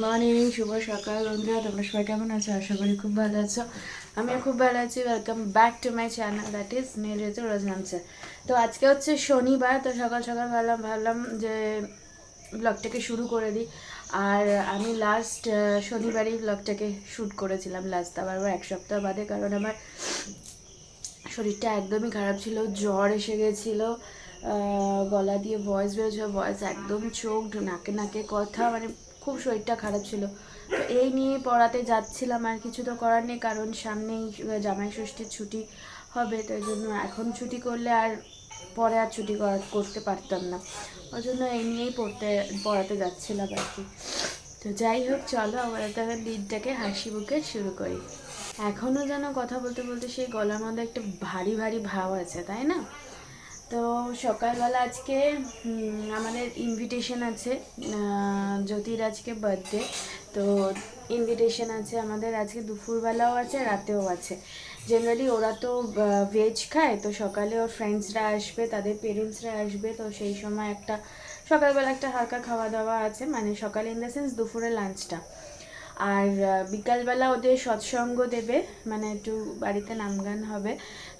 Morning, শুভ সকাল বন্ধুরা। তোমরা সবাই কেমন আছো? আশা করি খুব ভালো আছো। আমিও খুব ভালো আছি। Welcome back to my channel, that is Neel Ritu রোজ নামছে। তো আজকে হচ্ছে শনিবার, তো সকাল সকাল ভাবলাম যে ব্লগটাকে শুরু করে দিই। আর আমি লাস্ট শনিবারই ব্লগটাকে শ্যুট করেছিলাম, লাস্ট আবার এক সপ্তাহ বাদে, কারণ আমার শরীরটা একদমই খারাপ ছিল, জ্বর এসে গেছিলো, গলা দিয়ে ভয়েস বেরোচ্ছিল, ভয়েস একদম চোখড, নাকে নাকে কথা, মানে খুব শরীরটা খারাপ ছিল। তো এই নিয়ে পড়াতে যাচ্ছিলাম, আর কিছু তো করার নেই, কারণ সামনেই জামাই ষষ্ঠীর ছুটি হবে। তো এই জন্য এখন ছুটি করলে আর পরে আর ছুটি করতে পারতাম না, ওই জন্য এই নিয়েই পড়াতে যাচ্ছিলাম আর কি। তো যাই হোক, চলো আমরা তাহলে দিনটাকে হাসি মুখে শুরু করি। এখনও যেন কথা বলতে বলতে সেই গলার মধ্যে একটা ভারী ভারী ভাব আছে, তাই না? তো সকালবেলা আজকে আমাদের ইনভিটেশন আছে, জ্যোতির আজকে বার্থডে। তো ইনভিটেশন আছে আমাদের আজকে, দুপুরবেলাও আছে, রাতেও আছে। জেনারেলি ওরা তো ভেজ খায়, তো সকালে ওর ফ্রেন্ডসরা আসবে, তাদের পেরেন্টসরা আসবে, তো সেই সময় একটা সকালবেলা একটা হালকা খাওয়া দাওয়া আছে, মানে সকালে ইন দ্য সেন্স দুপুরে লাঞ্চটা। আর বিকালবেলা ওদের সৎসঙ্গ দেবে, মানে একটু বাড়িতে নামগান হবে,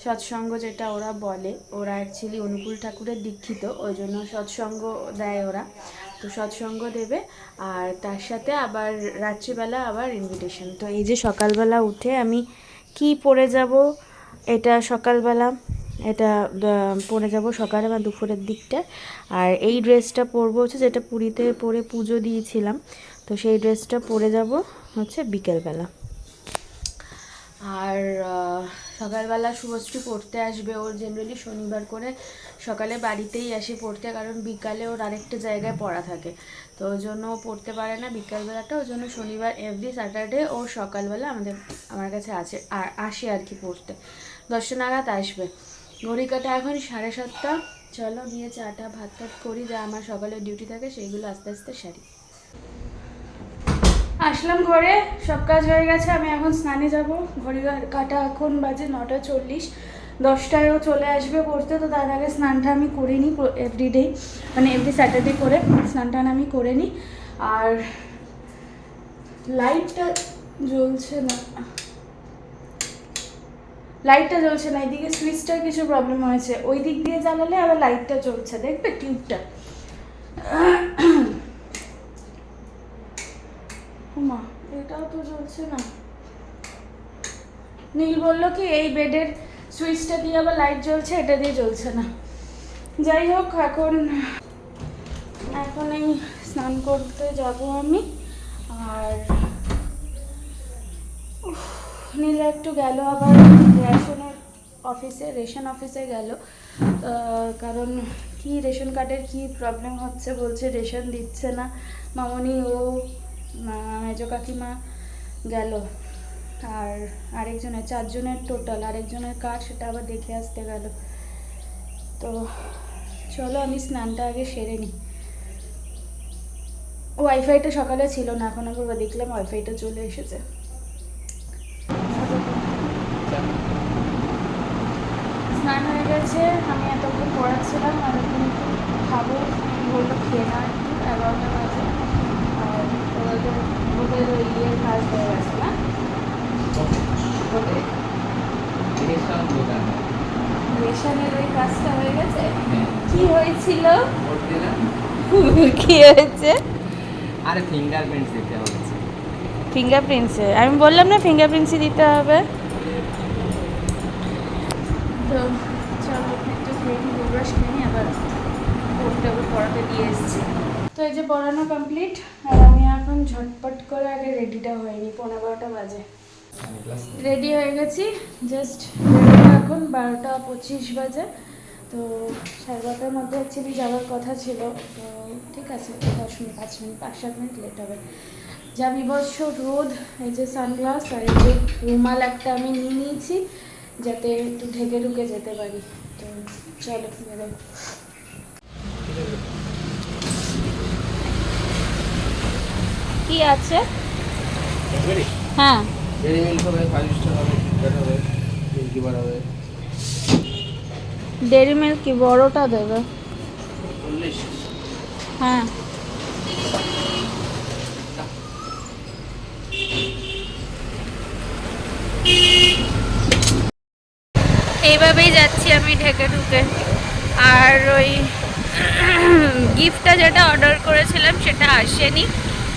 সৎসঙ্গ যেটা ওরা বলে। ওরা অ্যাকচুয়ালি অনুকূল ঠাকুরের দীক্ষিত, ওই জন্য সৎসঙ্গ দেয় ওরা। তো সৎসঙ্গ দেবে, আর তার সাথে আবার রাত্রিবেলা আবার ইনভিটেশন। তো এই যে সকালবেলা উঠে আমি কি পরে যাব, এটা সকালবেলা এটা পরে যাব সকালে বা দুপুরের দিকটা। আর এই ড্রেসটা পরবো হচ্ছে যেটা পুরীতে পরে পুজো দিয়েছিলাম, তো সেই ড্রেসটা পরে যাব হচ্ছে বিকেলবেলা। আর সকালবেলা শুভশ্রী পড়তে আসবে, ওর জেনারেলি শনিবার করে সকালে বাড়িতেই আসে পড়তে, কারণ বিকালে ওর আরেকটা জায়গায় পড়া থাকে, তো ওই জন্য ও পড়তে পারে না বিকালবেলাটা। ওই জন্য শনিবার এভরি স্যাটারডে ও সকালবেলা আমার কাছে আসে আর কি পড়তে। 10টা নাগাদ আসবে। ঘড়ি কাটা এখন 7:30। চলো গিয়ে চাটা ভাত করি, যা আমার সকালে ডিউটি থাকে সেইগুলো আস্তে আস্তে সারি। আসলাম ঘরে, সব কাজ হয়ে গেছে, আমি এখন স্নানে যাব। ঘড়ি কাটা এখন বাজে 9:40। 10টায়ও চলে আসবে পড়তে, তো তার আগে স্নানটা আমি করে নিই এভরিডে, মানে এভরি স্যাটারডে করে স্নানটা আমি করে নিই। আর লাইটটা জ্বলছে না, এদিকে সুইচটার কিছু প্রবলেম হয়েছে, ওই দিক দিয়ে জ্বালালে আবার লাইটটা জ্বলছে, দেখবে টিউবটা। মা, এটাও তো জ্বলছে না। নীল বললো কি এই বেডের সুইচটা দিয়ে আবার লাইট জ্বলছে, এটা দিয়ে জ্বলছে না। যাই হোক, এখন এই স্নান করতে যাব আমি। আর নীল একটু গেল আবার রেশন অফিসে গেল, কারণ কি রেশন কার্ডের কি প্রবলেম হচ্ছে, বলছে রেশন দিচ্ছে না। মামনি ও মেজো কাকিমা গেল, আর আরেকজনের 4 জনের টোটাল, আরেকজনের কার্ড সেটা আবার দেখে আসতে গেল। তো চলো আমি স্নানটা আগে সেরে নিই। ওয়াইফাইটা সকালে ছিল না, এখন একবার দেখলাম ওয়াইফাইটা চলে এসেছে। স্নান হয়ে গেছে, আমি এতক্ষণ পড়াচ্ছিলাম, আর এখন একটু খাবো, বললো খেয়ে না একটু, 11টা বাজে। আর ওদের ওই ইয়ের কাজ হয়ে গেছে না, রেশনের ওই কাজটা হয়ে গেছে। কি হয়েছিল? কি হয়েছে? আরে ফিঙ্গারপ্রিন্টস দিতে হচ্ছে। ফিঙ্গারপ্রিন্টসে আমি বললাম না, ফিঙ্গারপ্রিন্টসই দিতে হবে। তো চলো একটু খেয়ে নিই, ব্রাশ খেয়ে নিই, আবার পড়াতে দিয়ে এসেছি। তো এই যে পড়ানো কমপ্লিট, আর আমি এখন ঝটপট করে আগে রেডিটা হয়নি, 11:15 বাজে রেডি হয়ে গেছি। জাস্ট এখন 12:25 বাজে। তো 12:30-র মধ্যে অ্যাকচুয়ালি যাওয়ার কথা ছিল, তো ঠিক আছে 10 মিনিট 5 মিনিট 5-7 মিনিট লেট হবে। যা বিভৎস রোদ, এই যে সানগ্লাস আর এই যে রুমাল একটা আমি নিয়ে নিয়েছি, যাতে একটু ঢেকে ঢুকে যেতে পারি। তো চলো বেরো। কি আছে? হ্যাঁ, ডেইরি মিল্ক হবে, 5 স্টার হবে, কিটক্যাট হবে, মিল্কিবার হবে। ডেরি মিল্ক কি বড়টা দেবে? 40। হ্যাঁ, এইভাবেই যাচ্ছি আমি ঢেকে ঢুকে। আর ওই গিফটটা যেটা অর্ডার করেছিলাম সেটা আসেনি,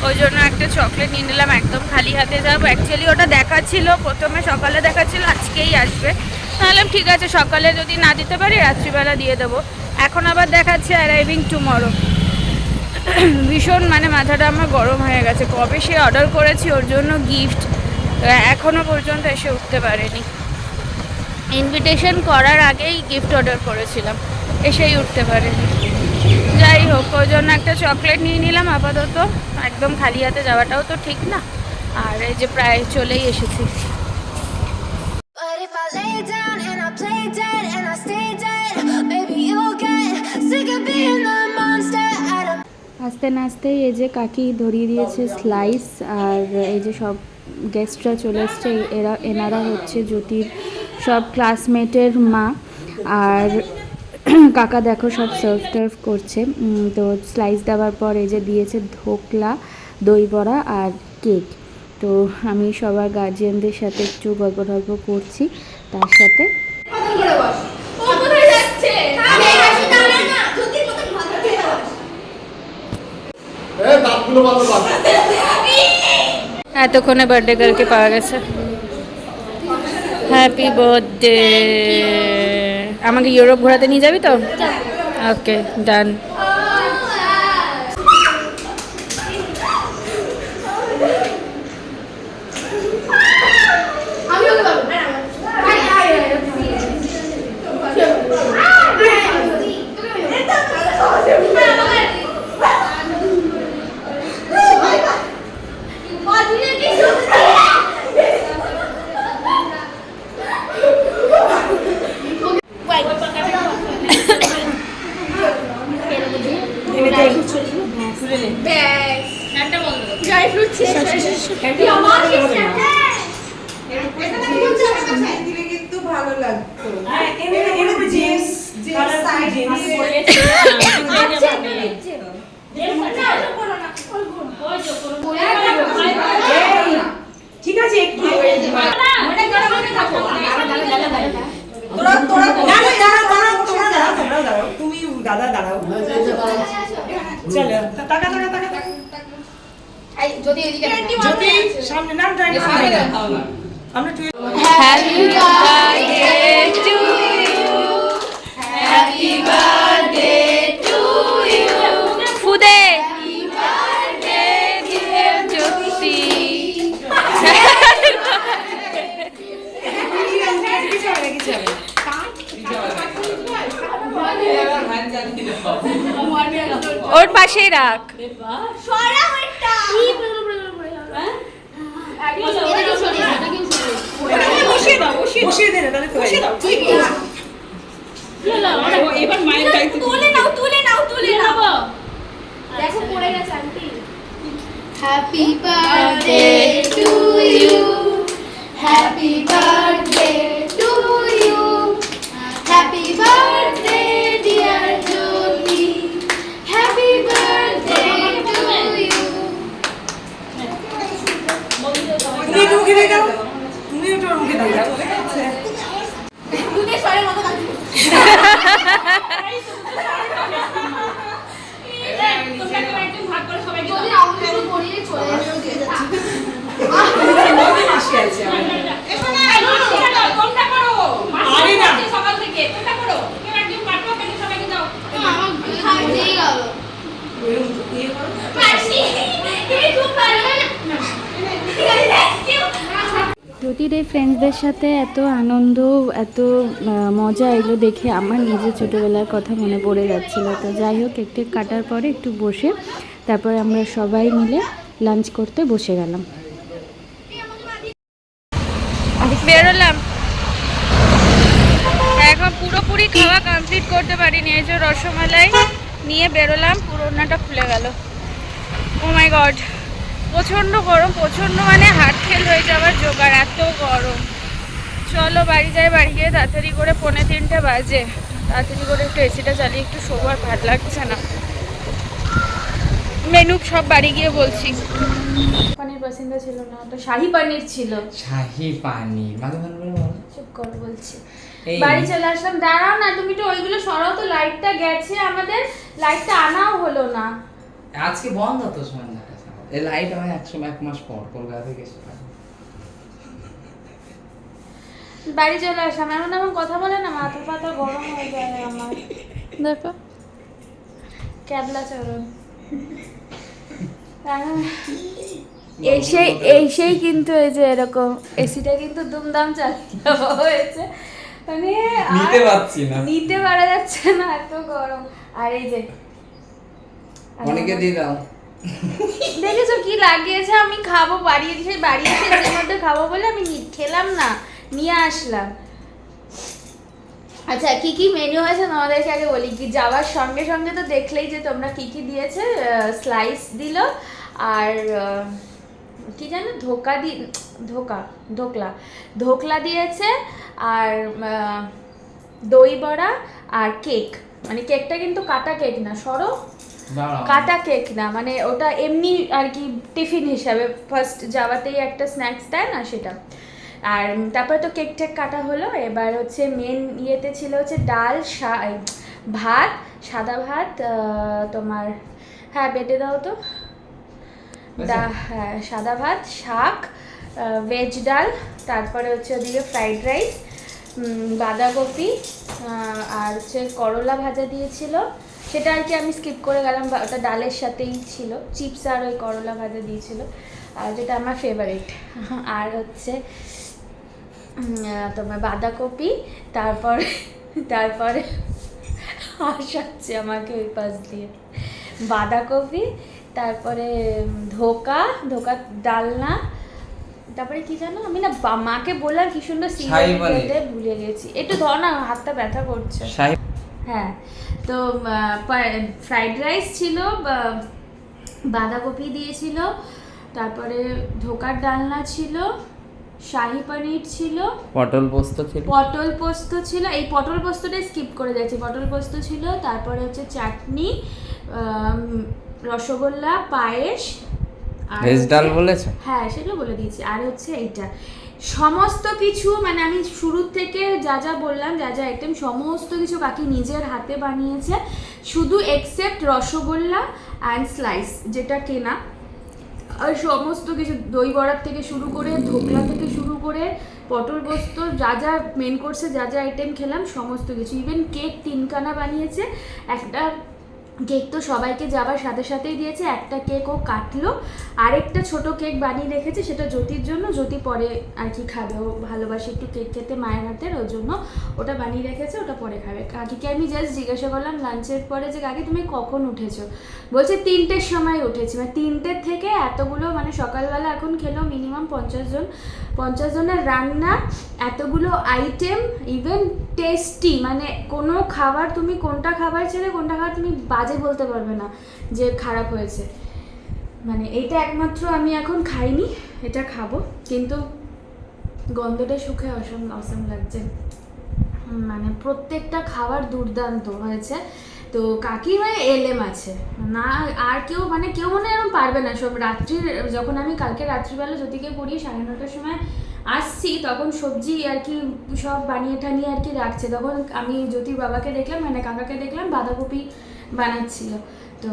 ওই জন্য একটা চকলেট নিয়ে নিলাম। একদম খালি হাতে যাবো। অ্যাকচুয়ালি ওটা দেখাচ্ছিল প্রথমে, সকালে দেখাচ্ছিল আজকেই আসবে। তাহলে ঠিক আছে, সকালে যদি না দিতে পারি রাত্রিবেলা দিয়ে দেবো। এখন আবার দেখাচ্ছে অ্যারাইভিং টুমরো। ভীষণ মানে মাথাটা আমার গরম হয়ে গেছে। কবে সে অর্ডার করেছি ওর জন্য গিফট, এখনও পর্যন্ত এসে উঠতে পারেনি। ইনভিটেশন করার আগেই গিফট অর্ডার করেছিলাম, এসেই উঠতে পারেনি। যাই হোক, ওই জন্য একটা চকলেট নিয়ে নিলাম আপাতত। একদম খালি হাতে যাওয়াটাও তো ঠিক না। আর এই যে প্রায় চলেই এসেছি। আস্তে নাচতেই এই যে কাকি ধরিয়ে দিয়েছে স্লাইস। আর এই যে সব গেস্টরা চলে এসছে, এনারা হচ্ছে জ্যোতির সব ক্লাসমেটের মা। আর কাকা দেখো সব সার্ভ টার্ভ করছে। তো স্লাইস দেওয়ার পর এই যে দিয়েছে ধোকলা, দই বড়া আর কেক। তো আমি সবার গার্জিয়ানদের সাথে একটু গল্প টল্প করছি, তার সাথে এতক্ষণে বার্থডে গার্লকে পাওয়া গেছে। Happy birthday. আমাকে ইউরোপ ঘোরাতে নিয়ে যাবি তো? ওকে, ডান। ঠিক আছে, তুমি দাদা দাঁড়াও। চলো টাকা টাকা টাকা টাকা। যদি সামনে নাম জানি আমরা happy birthday to you, happy birthday to you, ফুদে হ্যাপি বার্থডে ডিয়ার জ্যোতি। ওর পাশেই রাখ। বসিয়ে দে না, তাহলে বসিয়ে দাও। এবার মায়ের দায়িত্ব তুলে নাও, তুলে নাও, তুলে নাও। দেখো পড়ে গেছে aunty. Happy birthday to you, happy birthday to you, happy birthday dear Jyoti, happy birthday to you. তুমি একটু মুখে দিয়ে দাও, তুমি একটু মুখে দিয়ে দাও। দুধের স্বরের মতো লাগছে। জ্যোতির এই ফ্রেন্ডসদের সাথে এত আনন্দ, এত মজা, এগুলো দেখে আমার নিজের ছোটোবেলার কথা মনে পড়ে যাচ্ছিলো। তো যাই হোক, একটু কাটার পরে একটু বসে তারপরে আমরা সবাই মিলে লাঞ্চ করতে বসে গেলাম। বেরোলাম, এখন পুরোপুরি খাওয়া কমপ্লিট করতে পারিনি। এই যে রসমালাই নিয়ে বেরোলাম, পুরোনাটা খুলে গেল। ও মাই গড, প্রচণ্ড গরম, প্রচণ্ড মানে হার্ট ফেল হয়ে যাওয়ার জোগাড়, এত গরম। চলো বাড়ি যাই, বাড়ি গিয়ে তাড়াতাড়ি করে 2:45 বাজে, তাড়াতাড়ি করে একটু এসিটা চালিয়ে একটু শোবার, ভালো লাগছে না। মেনু সব বাড়ি গিয়ে বলছি। পনির পছন্দ ছিল না, তো শাহি পনির ছিল। শাহি পানির মাঝে মাঝে বলো। চুপ কর বলছি। এই বাড়ি চলে আসলাম। দাঁড়াও না, তুমি তো ওইগুলো সরাও তো, লাইটটা গেছে আমাদের, লাইটটা আনাও হলো না। আজকে বন্ধ তো সন্ধ্যা কাছে। এই লাইট আমি এক মাস পর কলকাতা থেকে এসে পাই। বাড়ি চলে আসলাম, এমন এমন কথা বলে না, মাথা পাতা গরম হয়ে যায় আমার। দেখো ক্যাবলা চরণ। এসেই কিন্তু এই যে এরকম এসিটা কিন্তু দুমদাম চালানো হয়েছে, মানে নিতে পারছি না, নিতে পারা যাচ্ছে না, এত গরম। আর এই যে অনেকে দিয়ে দাও। দেখেছো কি লাগিয়েছে, আমি খাবো বাড়ি এসে এর মধ্যে খাবো বলে আমি খেলাম না, নিয়ে আসলাম। আচ্ছা কি কি মেনু আছে তোমাদেরকে আগে বলি। কি যাওয়ার সঙ্গে সঙ্গে তো দেখলেই যে তোমরা কি কি দিয়েছে, স্লাইস দিল, আর কি জানো ধোকলা দিয়েছে, আর দই বড়া, আর কেক। মানে কেকটা কিন্তু কাটা কেক না, সরো কাটা কেক না, মানে ওটা এমনি আর কি টিফিন হিসাবে ফার্স্ট যাওয়াতেই একটা স্ন্যাক্স দেয় না, সেটা। আর তারপরে তো কেক টেক কাটা হলো। এবার হচ্ছে মেন ইয়েতে ছিল হচ্ছে ডাল, ভাত, সাদা ভাত, তোমার হ্যাঁ বেটে দাও তো, হ্যাঁ সাদা ভাত, শাক, ভেজ ডাল, তারপরে হচ্ছে ওদিকে ফ্রাইড রাইস, বাঁধাকপি, আর হচ্ছে করলা ভাজা দিয়েছিল, সেটা আর কি আমি স্কিপ করে গেলাম, ওটা ডালের সাথেই ছিল, চিপস আর ওই করলা ভাজা দিয়েছিল, আর যেটা আমার ফেভারিট। আর হচ্ছে তোমার বাঁধাকপি, তারপরে হাসাচ্ছে আমাকে ওই পাশ দিয়ে, বাঁধাকপি, তারপরে ধোকা ডালনা, তারপরে কি জানো আমি না মাকে বললাম কি সুন্দর সিরিয়াল ভুলে গেছি, একটু ধর না, হাতটা ব্যথা করছে। হ্যাঁ তো ফ্রাইড রাইস ছিল, বাঁধাকপি দিয়েছিল, তারপরে ধোকার ডালনা ছিল, শাহি পনির ছিল, পটল পোস্ত ছিল, এই পটল পোস্তটা স্কিপ করে যাচ্ছি, পটল পোস্ত ছিল, তারপরে হচ্ছে চাটনি, রসগোল্লা, পায়েস, আর ভেজ ডাল বলেছে, হ্যাঁ সেগুলো বলে দিয়েছি। আর হচ্ছে এইটা সমস্ত কিছু, মানে আমি শুরুর থেকে যা যা বললাম, যা যা আইটেম সমস্ত কিছু কাকি নিজের হাতে বানিয়েছে, শুধু এক্সেপ্ট রসগোল্লা অ্যান্ড স্লাইস যেটা কেনা, আর সমস্ত কিছু দই বড়ার থেকে শুরু করে, ধোকলা থেকে শুরু করে, পটল পোস্ত, যা যা মেন কোর্সে যা যা আইটেম খেলাম সমস্ত কিছু, ইভেন কেক 3খানা বানিয়েছে। একটা কেক তো সবাইকে যাবার সাথে সাথেই দিয়েছে, একটা কেক ও কাটলো, আরেকটা ছোট কেক বানিয়ে রেখেছে, সেটা জ্যোতির জন্য, জ্যোতি পরে আর কি খাবে, ও ভালোবাসে একটু কেক খেতে মায়ের হাতের, ওর জন্য ওটা বানিয়ে রেখেছে, ওটা পরে খাবে। কাকিকে আমি জাস্ট জিজ্ঞাসা করলাম লাঞ্চের পরে যে কাকি তুমি কখন উঠেছো, বলছে 3টের সময় উঠেছি। মানে 3টের থেকে এতগুলো, মানে সকালবেলা এখন খেলো মিনিমাম 50 জনের রান্না, এতগুলো আইটেম, ইভেন টেস্টি, মানে কোনো খাবার তুমি কোনটা খাবার ছেড়ে কোনটা খাবার তুমি বাজে বলতে পারবে না যে খারাপ হয়েছে। মানে এইটা একমাত্র আমি এখন খাইনি, এটা খাবো, কিন্তু গন্ধটা শুকে অসম লাগছে, মানে প্রত্যেকটা খাবার দুর্দান্ত হয়েছে। তো কাকির মানে এলএম আছে না, আর কেউ মানে কেউ মনে এরকম পারবে না। সব রাত্রির, যখন আমি কালকে রাত্রিবেলা জ্যোতিকে পড়িয়ে 9:30টার সময় আসছি, তখন সবজি আর কি সব বানিয়ে টানিয়ে আর কি রাখছে, তখন আমি জ্যোতির বাবাকে দেখলাম, মানে কাকাকে দেখলাম বাঁধাকপি বানাচ্ছিল। তো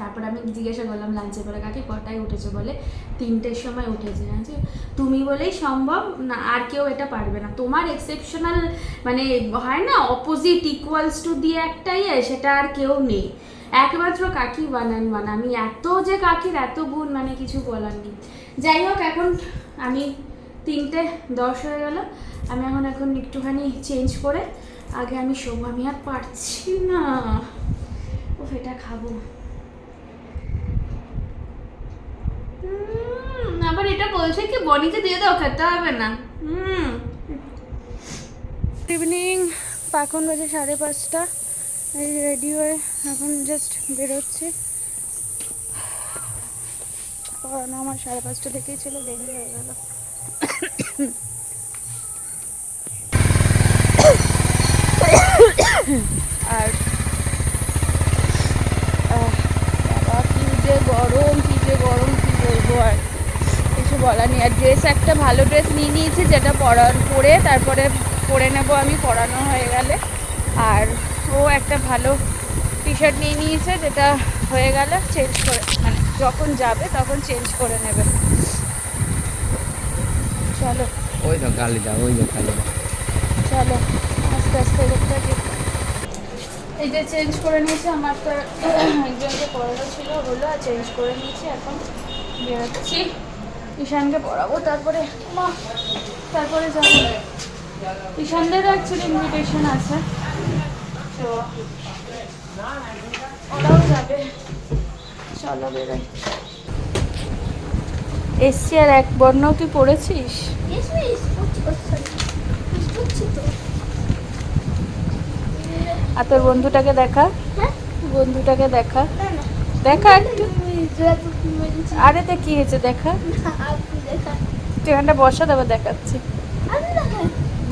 তারপর আমি জিজ্ঞাসা করলাম লাঞ্চের পরে কাকি কটায় উঠেছো, বলে 3টের সময় উঠেছে। আচ্ছা তুমি বলেই সম্ভব না, আর কেউ এটা পারবে না, তোমার এক্সেপশনাল, মানে হয় না অপোজিট ইকুয়ালস টু দিয়ে একটাই, সেটা আর কেউ নেই, একমাত্র কাকি বানান। আমি এত যে কাকির এত গুণ, মানে কিছু বলার নেই। যাই হোক, এখন আমি 3:10 হয়ে গেল, আমি এখন একটুখানি চেঞ্জ করে আগে আমি শোবো, আমি আর পারছি না, ও এটা খাবো। আবার এটা বলছে কি বনিকে দিয়ে দাও, খেতে হবে না। ইভিনিং, এখন বাজে 5:30, এই রেডি হয়ে এখন জাস্ট বেরোচ্ছি, কারণ আমার 5:30 থেকেই ছিল, দেরি হয়ে গেল। আর যে গরম কি বলবো আর কিছু বলার নেই। আর ড্রেস একটা ভালো ড্রেস নিয়ে নিয়েছি, যেটা পরে তারপরে পরে নেবো আমি পরানো হয়ে গেলে। আর ও একটা ভালো টি শার্ট নিয়ে নিয়েছে, যেটা হয়ে গেলে চেঞ্জ করে, মানে যখন যাবে তখন চেঞ্জ করে নেবে। চলো ওই তো কালিদা। চলো আস্তে আস্তে দেখতে থাকি। এই যে চেঞ্জ করে নিয়েছি, আমার তো একজনকে পড়ানো ছিল, হলো আর চেঞ্জ করে নিয়েছি। এখন বেরোচ্ছি, ঈশানকে পড়াবো, তারপরে যাবো। ঈশানদেরও অ্যাকচুয়ালি ইনভিটেশন আছে, তো ওরাও যাবে। চলো বেরোই। এসছি আর এক বর্ণও তুই পড়েছিস? আর তোর বন্ধুটাকে দেখা, বন্ধুটাকে দেখা একটু। আরে তে কি হয়েছে দেখা, তুই এখানটা বসা, তারপর দেখাচ্ছি।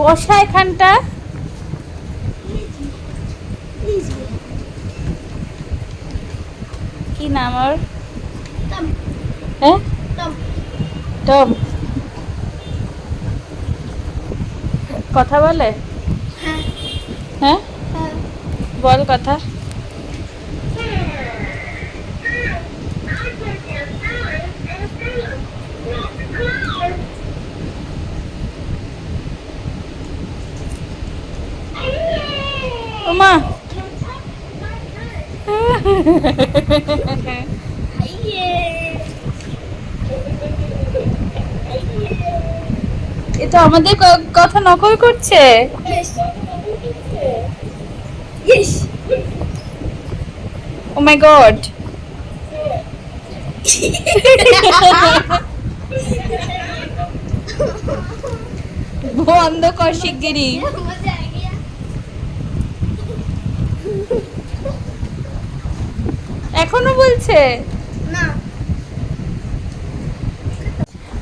বসা এখানটা। কি নাম ওর? হ্যাঁ টম। কথা বলে? হ্যাঁ বল কথা। ওমা এ তো আমাদের কথা নকল করছে। ও মাই গড। বন্ধ কর শিগগিরই। এখনো বলছে না।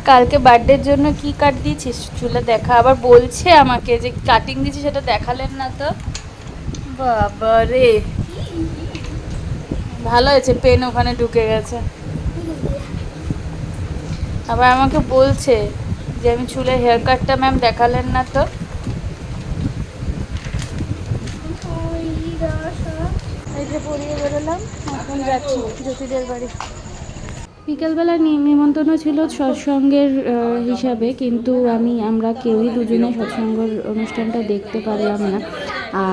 কালকে বার্থডের জন্য কি কাট দিয়েছিস চুলে দেখা, আবার বলছে আমাকে যে কাটিং দিয়েছি, সেটা দেখালেন না তো। বাবা রে, ভালো হয়েছে, পেন ওখানে ঢুকে গেছে। আবার আমাকে বলছে যে আমি চুলের হেয়ার কাটটা ম্যাম দেখালেন না তো। এই যে পরিয়ে বেরোলাম, এখন যাচ্ছি জ্যোতিদের বাড়ি। বিকেলবেলা নিমন্ত্রণ ছিল সৎসঙ্গের হিসাবে, কিন্তু আমরা কেউই দুজনে সৎসঙ্গের অনুষ্ঠানটা দেখতে পারলাম না।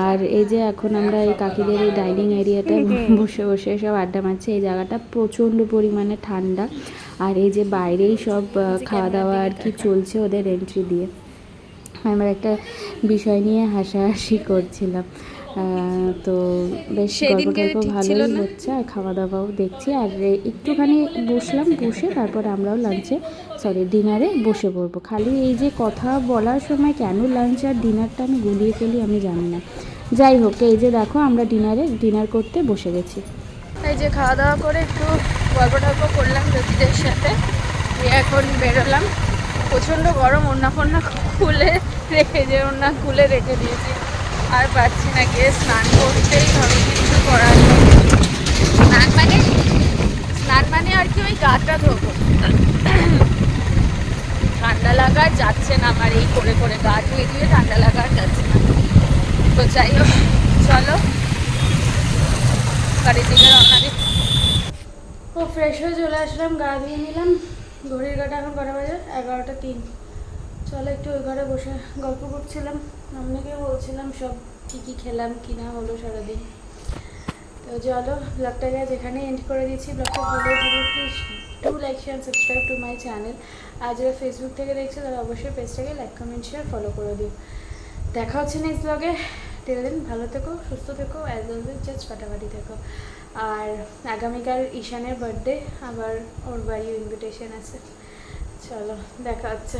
আর এই যে এখন আমরা এই কাকিদের এই ডাইনিং এরিয়াটায় বসে বসে সব আড্ডা মারছি। এই জায়গাটা প্রচণ্ড পরিমাণে ঠান্ডা, আর এই যে বাইরেই সব খাওয়া দাওয়া আর কি চলছে ওদের এন্ট্রি দিয়ে। আমরা একটা বিষয় নিয়ে হাসাহাসি করছিলাম, তো বেশ গল্প ভালোই হচ্ছে, আর খাওয়া দাওয়াও দেখছি। আর একটুখানি বসলাম, বসে তারপরে আমরাও ডিনারে বসে পড়বো। খালি এই যে কথা বলার সময় কেন লাঞ্চ আর ডিনারটা আমি গুলিয়ে ফেলি আমি জানি না। যাই হোক, এই যে দেখো আমরা ডিনার করতে বসে গেছি। এই যে খাওয়া দাওয়া করে একটু গল্প করলাম জ্যোতিদের সাথে, এখন বেরোলাম। প্রচণ্ড গরম, ওড়না খুলে রেখে দিয়েছি, আর পারছি না, গিয়ে স্নান করতেই হবে, কিছু করার নেই। স্নান মানে আর কি ওই গাটা ধোবো, ঠান্ডা লাগা যাচ্ছে না আমার, এই করে গা ধুয়ে ঠান্ডা লাগা যাচ্ছে না। তো যাই হোক, চলো বাড়ির দিকে রওনা দিই। ও ফ্রেশ হয়ে চলে আসলাম, গা ধুয়ে নিলাম। ঘড়ির কাটা এখন কটা বাজে? 11টা 3। চলো একটু ওই ঘরে বসে গল্প করছিলাম, আপনাকে বলছিলাম সব কী খেলাম কি না হলো সারাদিন। তো চলো ব্লগটাকে যেখানে এন্ড করে দিচ্ছি। ব্লগটা ভালো থাকলে please do like share subscribe to my channel. আর যারা ফেসবুক থেকে দেখছে তারা অবশ্যই পেজটাকে লাইক কমেন্ট শেয়ার ফলো করে দিও। দেখা হচ্ছে নেক্সট ব্লগে। টিল দেন ভালো থেকো, সুস্থ থেকো, অ্যাজ অলওয়েজ জাস্ট ফাটাফাটি থেকো। আর আগামীকাল ঈশানের বার্থডে, আবার ওর বাড়িও ইনভিটেশন আছে। চলো দেখা হচ্ছে।